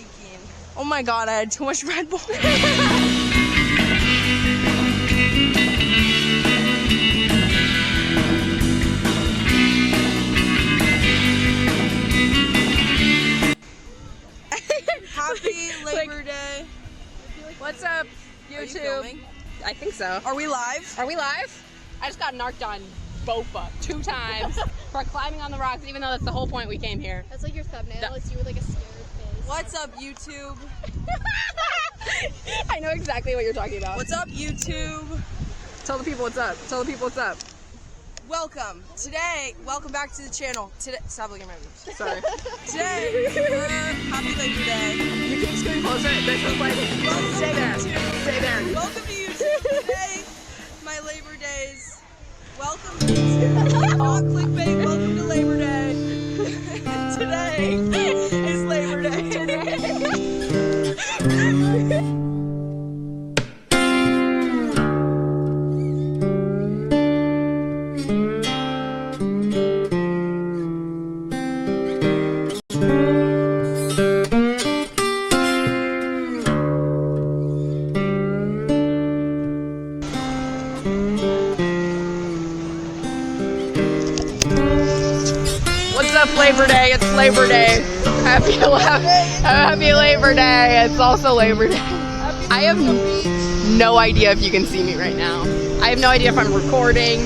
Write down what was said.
shaking. Oh my god, I had too much Red Bull. Happy Labor Day. What's up, Are you YouTube? filming? I think so. Are we live? Are we live? I just got narked on Bofa 2 times for climbing on the rocks, even though that's the whole point we came here. That's like your thumbnail. It's you with like a scared face. What's up, YouTube? I know exactly what you're talking about. What's up, YouTube? Tell the people what's up. Tell the people what's up. Welcome. Welcome back to the channel. Today, stop looking at my boobs. Sorry. Today, happy Labor Day. You keep scooting closer. This is like, stay there. Stay there. Welcome to YouTube. Today, my Labor Days. Welcome to YouTube. Not clickbait. Welcome to Labor Day. Today is Labor Day. What's up, Labor Day? It's Labor Day. Happy Labor Day. It's also Labor Day. I have no idea if you can see me right now. I have no idea if I'm recording.